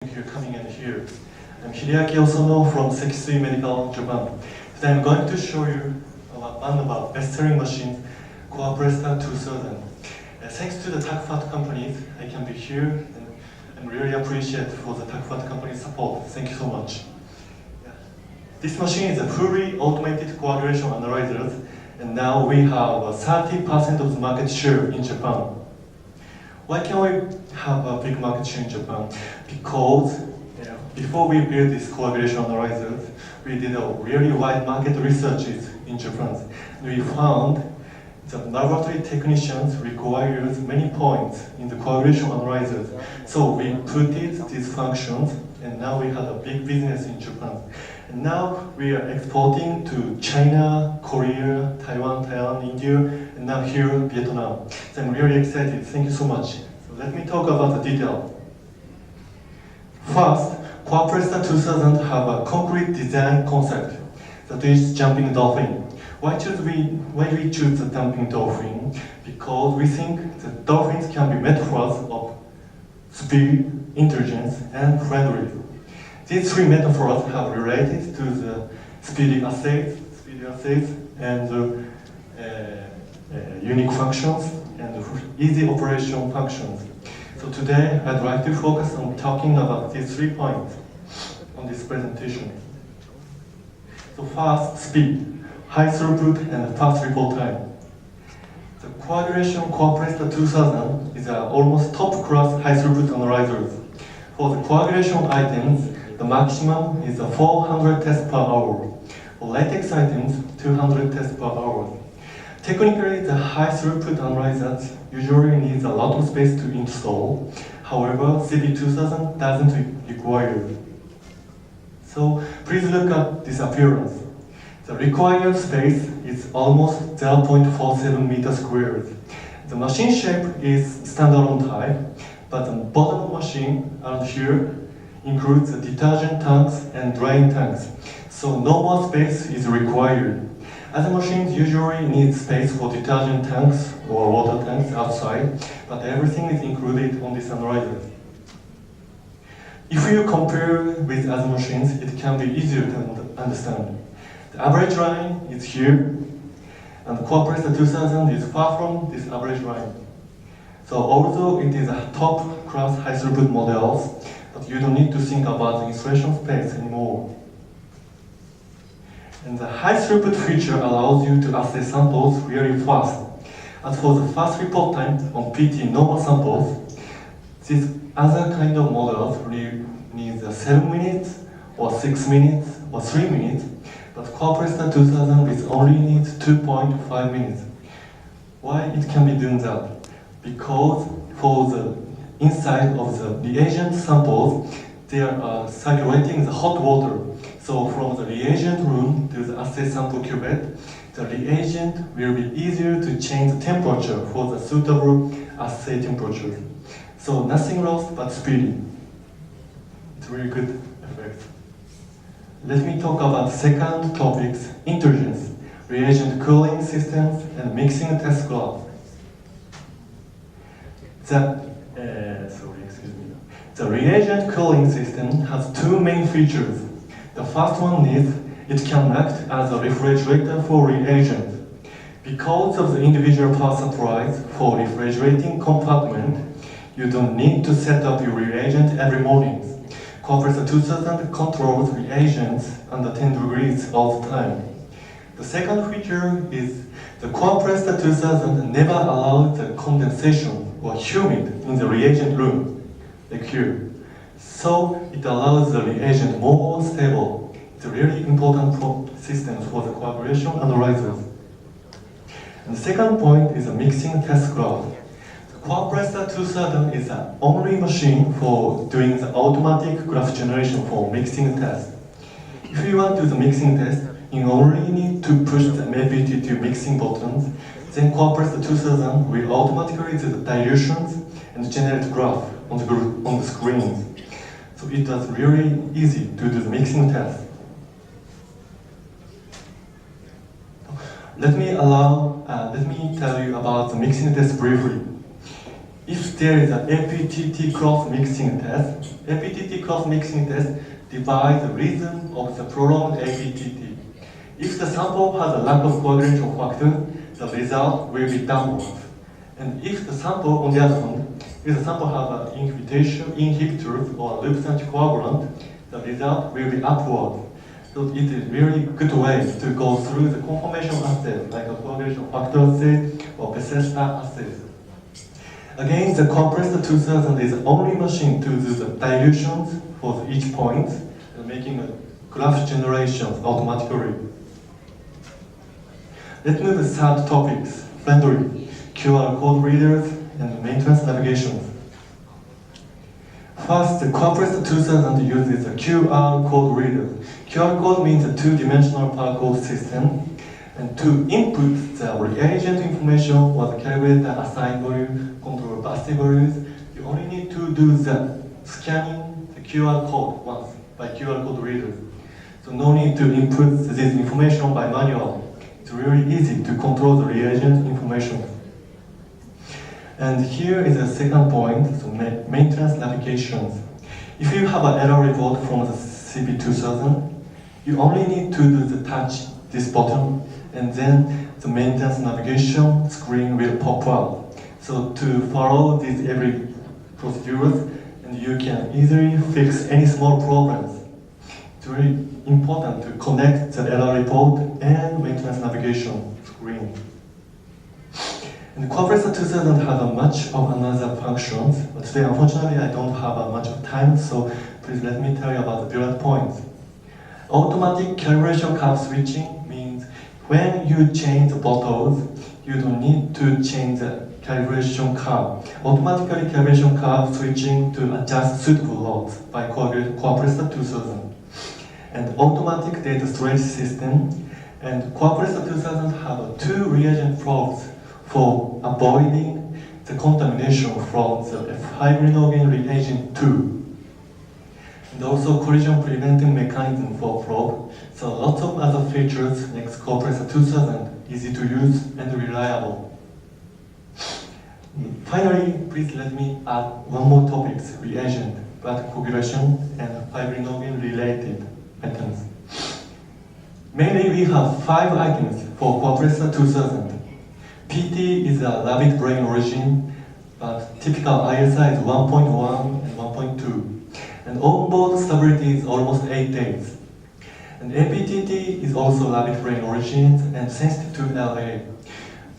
You're coming in here. I'm Hideaki Osono from Sekisui Medical Japan. Today I'm going to show you one of our best-selling machines, Coapresta 2000. Thanks to the TACFAT companies, I can be here and I'm really appreciate for the TACFAT company's support. Thank you so much. This machine is a fully automated coagulation analyzer, and now we have 30% of the market share in Japan. Why can we have a big market share in Japan? Because before we built this coagulation analyzers, we did a really wide market researches in Japan. We found that laboratory technicians requires many points in the coagulation analyzers. So we put these functions, and now we have a big business in Japan. And now we are exporting to China, Korea, Taiwan, Thailand, India, and now here in Vietnam. So I'm really excited. Thank you so much. So let me talk about the detail. First, Coapresta 2000 have a concrete design concept that is jumping dolphin. Why do we choose the jumping dolphin? Because we think that dolphins can be metaphors of speed, intelligence, and friendly. These three metaphors have related to the speedy assays, and unique functions and easy operation functions. So today I'd like to focus on talking about these 3 points on this presentation. So first, speed, high throughput, and fast report time. The coagulation Coapresta 2000 is an almost top-class high throughput analyzer. For the coagulation items, the maximum is 400 tests per hour. For latex items, 200 tests per hour. Technically, the high throughput analyzers usually needs a lot of space to install. However, CB2000 doesn't require it. So please look at this appearance. The required space is almost 0.47 meters squared. The machine shape is standalone type, but the bottom of the machine around here includes the detergent tanks and drying tanks. So no more space is required. Other machines usually need space for detergent tanks or water tanks outside, but everything is included on this analyzer. If you compare with other machines, it can be easier to understand. The average line is here, and the Coapresta 2000 is far from this average line. So although it is a top-class high-throughput model, but you don't need to think about the installation space anymore. And the high throughput feature allows you to assess samples really fast. As for the fast report time on PT normal samples, this other kind of models needs 7 minutes, or 6 minutes, or 3 minutes, but Coapresta 2000 is only needs 2.5 minutes. Why it can be doing that? Because for the inside of the reagent samples, they are circulating the hot water. So from the reagent room to the assay sample cuvette, the reagent will be easier to change the temperature for the suitable assay temperature. So nothing lost but speedy. It's a really good effect. Let me talk about the second topic, intelligence, reagent cooling systems, and mixing test glove. The reagent cooling system has 2 main features. The first one is it can act as a refrigerator for reagent. Because of the individual power supplies for refrigerating compartment, you don't need to set up your reagent every morning. Coapresta 2000 controls reagents under 10 degrees all the time. The second feature is the Coapresta 2000 never allows the condensation or humid in the reagent room, like here. So it allows the reagent more stable. It's a really important system for the coagulation analyzers. And the second point is a mixing test glove. The Coapresta 2000 is the only machine for doing the automatic graph generation for mixing test. If you want to do the mixing test, you only need to push the MAPT2 mixing buttons. Then Coapresta 2000 will automatically do the dilutions and generate graph on the screen. So it was really easy to do the mixing test. Let me tell you about the mixing test briefly. if there is an APTT cross-mixing test, APTT cross-mixing test divides the rhythm of the prolonged APTT. If the sample has a lack of coagulation factor, the result will be downward. And if the sample, on the other hand, if the sample has an inhibitor or loop anticoagulant, the result will be upward. So it is really good way to go through the conformation assays, like a coagulation factor assay or Bethesda assays. Again, the compressor 2000 is the only machine to do the dilutions for each point, and making a graph generation automatically. Let's move to third topics, friendly QR code readers and maintenance navigation. First, the compressor 2000 uses a QR code reader. QR code means a two-dimensional barcode system. And to input the reagent information or the calculator assigned value, control passive values, you only need to do the scanning the QR code once by QR code reader. So no need to input this information by manual. It's really easy to control the reagent information. And here is the second point, so maintenance navigation. If you have an error report from the CB2000, you only need to do the touch this button, and then the maintenance navigation screen will pop up. So to follow these every procedures, and you can easily fix any small problems. It's really important to connect the error report and maintenance navigation screen. And Compressor 2000 has a much of another functions, but today unfortunately I don't have much of time, so please let me tell you about the bullet points. Automatic calibration curve switching means when you change the bottles, you don't need to change the calibration curve. Automatically calibration curve switching to adjust suitable loads by Compressor 2000. And automatic data storage system, and Compressor 2000 have two reagent probes for avoiding the contamination from the fibrinogen reagent 2. And also collision preventing mechanism for probe. So lots of other features makes Compressor 2000 easy to use and reliable. Finally, please let me add one more topic, reagent, blood coagulation, and fibrinogen related items. Mainly we have 5 items for Compressor 2000. PT is a rabbit brain origin, but typical ISI is 1.1 and 1.2. And onboard stability is almost 8 days. And APTT is also rabbit brain origin and sensitive to LA.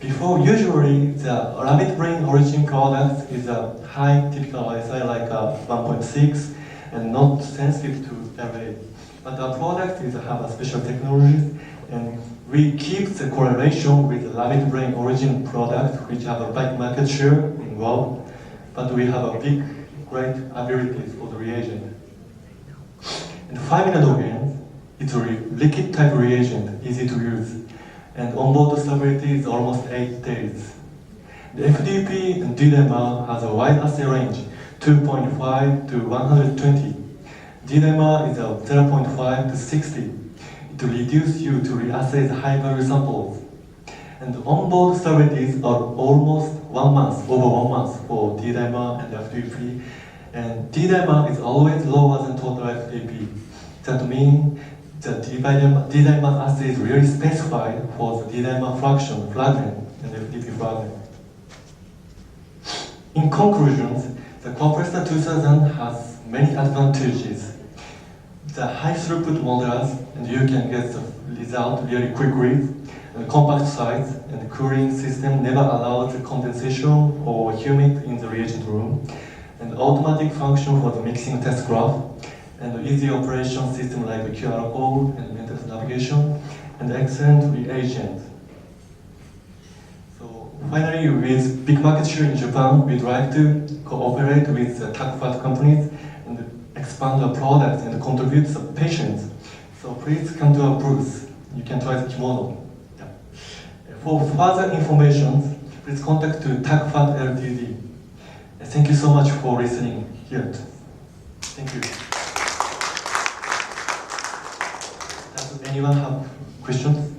Before, usually the rabbit brain origin product is a high typical ISI like 1.6 and not sensitive to LA. But our product is have a special technology, and we keep the correlation with the rabbit brain origin product, which have a big market share involved, but we have a big, great abilities for the reagent. And 5-minute again, it's a liquid type reagent, easy to use, and onboard stability is almost 8 days. The FDP and DDMR has a wide assay range, 2.5 to 120. DDMR is a 0.5 to 60. To reduce you to reassay the high-value samples. And onboard stabilities are almost 1 month, over 1 month for D-dimer and FDP. And D-dimer is always lower than total FDP. That means the D-dimer assay is really specified for the D-dimer fraction, fragment, and FDP fragment. In conclusion, the Compressor 2000 has many advantages. The high throughput modulars, and you can get the result very quickly, and compact size, and the cooling system never allows the condensation or humid in the reagent room, and automatic function for the mixing test graph, and the easy operation system like the QR code and maintenance navigation, and excellent reagent. So finally, with big market share in Japan, we'd like to cooperate with the TACFAT companies and expand our products and contribute to the patients. So please come to our booth. You can try the kimono. Yeah. For further information, please contact to TACFAT Ltd. Thank you so much for listening here. Thank you. Does anyone have questions?